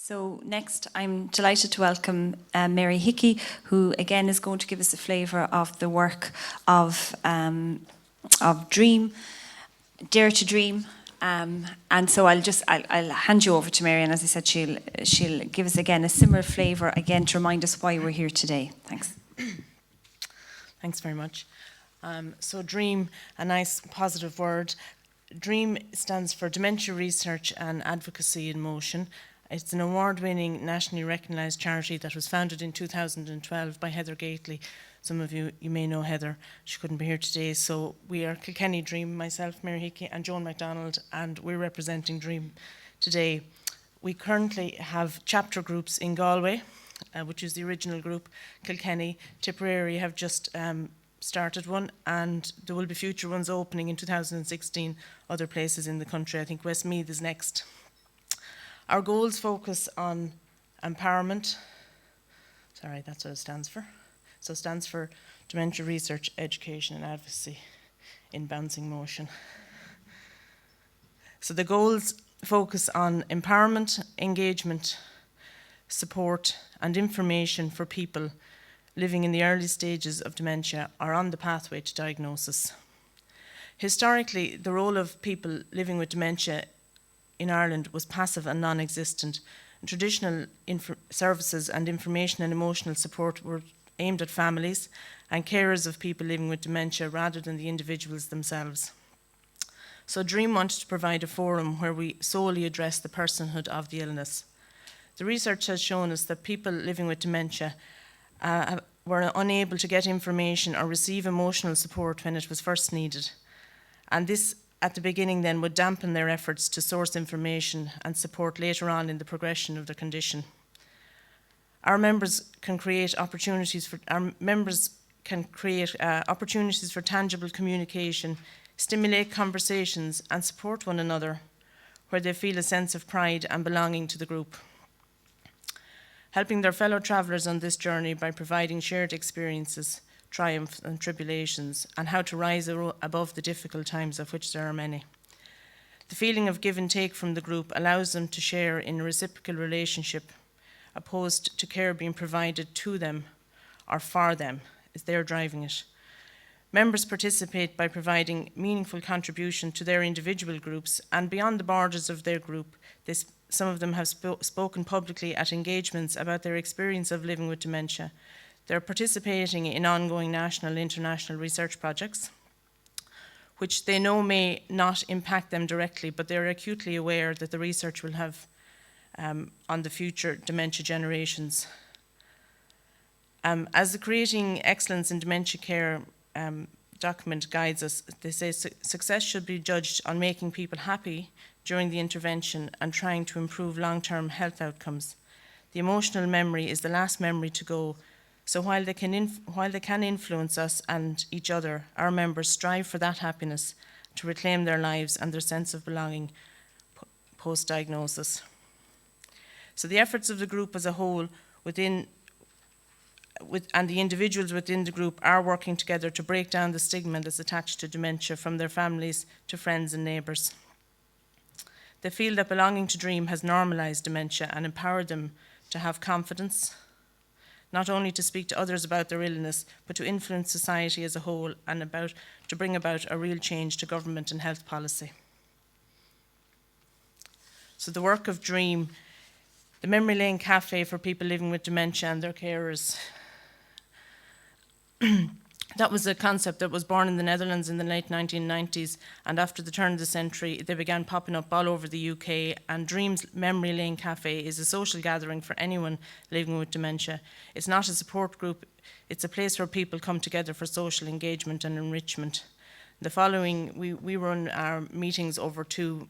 So next, I'm delighted to welcome Mary Hickey, who again is going to give us a flavour of the work of DREAM, Dare to Dream. And so I'll hand you over to Mary, and as I said, she'll give us again a similar flavour again to remind us why we're here today. Thanks. Thanks very much. So DREAM, a nice positive word. DREAM stands for Dementia Research and Advocacy in Motion. It's an award-winning, nationally recognised charity that was founded in 2012 by Heather Gately. Some of you may know Heather. She couldn't be here today. So we are Kilkenny DREAM, myself, Mary Hickey, and Joan MacDonald, and we're representing DREAM today. We currently have chapter groups in Galway, which is the original group. Kilkenny, Tipperary have just started one, and there will be future ones opening in 2016, other places in the country. I think Westmeath is next. Our goals focus on empowerment. Sorry, that's what it stands for. So it stands for Dementia Research, Education and Advocacy in Bouncing Motion. So the goals focus on empowerment, engagement, support and information for people living in the early stages of dementia or on the pathway to diagnosis. Historically, the role of people living with dementia in Ireland was passive and non-existent. Traditional services and information and emotional support were aimed at families and carers of people living with dementia rather than the individuals themselves. So DREAM wanted to provide a forum where we solely address the personhood of the illness. The research has shown us that people living with dementia were unable to get information or receive emotional support when it was first needed. And this at the beginning then would dampen their efforts to source information and support later on in the progression of their condition. Our members can create opportunities for tangible communication, stimulate conversations and support one another where they feel a sense of pride and belonging to the group. Helping their fellow travellers on this journey by providing shared experiences, triumphs and tribulations, and how to rise above the difficult times, of which there are many. The feeling of give and take from the group allows them to share in a reciprocal relationship, opposed to care being provided to them or for them, as they're driving it. Members participate by providing meaningful contribution to their individual groups and beyond the borders of their group. Some of them have spoken publicly at engagements about their experience of living with dementia. They're participating in ongoing national and international research projects, which they know may not impact them directly, but they're acutely aware that the research will have on the future dementia generations. As the Creating Excellence in Dementia Care document guides us, they say success should be judged on making people happy during the intervention and trying to improve long-term health outcomes. The emotional memory is the last memory to go. So while they can influence us and each other, our members strive for that happiness to reclaim their lives and their sense of belonging post-diagnosis. So the efforts of the group as a whole and the individuals within the group are working together to break down the stigma that's attached to dementia from their families to friends and neighbours. They feel that belonging to DREAM has normalised dementia and empowered them to have confidence, not only to speak to others about their illness, but to influence society as a whole and to bring about a real change to government and health policy. So the work of DREAM, the Memory Lane Cafe for people living with dementia and their carers. That was a concept that was born in the Netherlands in the late 1990s, and after the turn of the century, they began popping up all over the UK, and DREAM's Memory Lane Cafe is a social gathering for anyone living with dementia. It's not a support group, it's a place where people come together for social engagement and enrichment. We run our meetings over two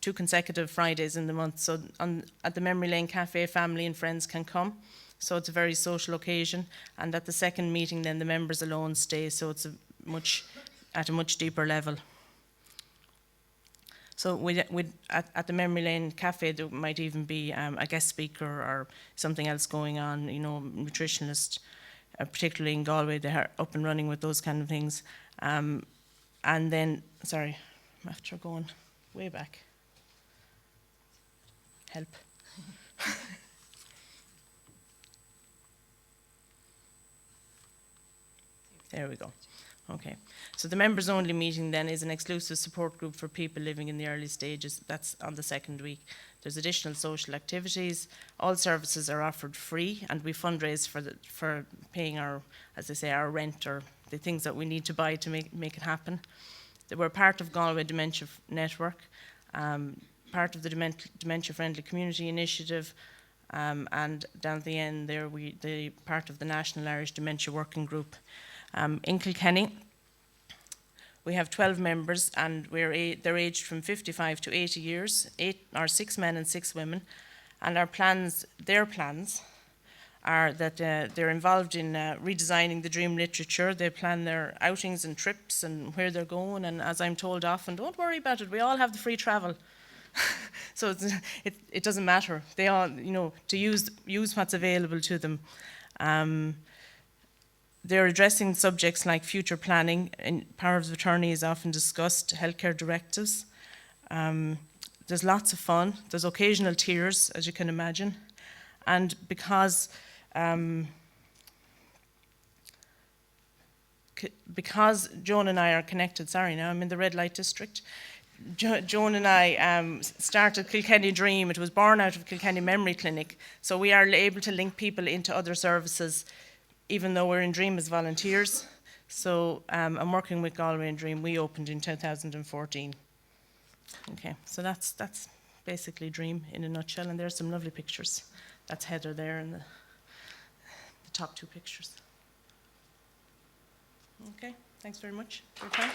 consecutive Fridays in the month, so at the Memory Lane Cafe, family and friends can come. So it's a very social occasion, and at the second meeting then the members alone stay, so it's at a much deeper level. So at the Memory Lane Cafe there might even be a guest speaker or something else going on, nutritionist, particularly in Galway, they're up and running with those kind of things. And then, sorry, I'm after going way back. Help. There we go. Okay. So the members only meeting then is an exclusive support group for people living in the early stages. That's on the second week. There's additional social activities. All services are offered free, and we fundraise for paying our, as I say, our rent or the things that we need to buy to make it happen. We're part of Galway Dementia Network, part of the Dementia Friendly Community Initiative, and down at the end there, the part of the National Irish Dementia Working Group. In Kilkenny, we have 12 members, and they're aged from 55 to 80 years, 6 men and 6 women. And their plans are that they're involved in redesigning the DREAM literature. They plan their outings and trips and where they're going. And as I'm told often, don't worry about it, we all have the free travel. So it doesn't matter. They all, to use what's available to them. They're addressing subjects like future planning, and power of attorney is often discussed, healthcare directives. There's lots of fun. There's occasional tears, as you can imagine. And because Joan and I are connected, sorry, now I'm in the red light district. Joan and I started Kilkenny DREAM. It was born out of Kilkenny Memory Clinic. So we are able to link people into other services, even though we're in DREAM as volunteers. So I'm working with Galway and DREAM. We opened in 2014. Okay, so that's basically DREAM in a nutshell, and there's some lovely pictures. That's Heather there in the top 2 pictures. Okay, thanks very much for your time.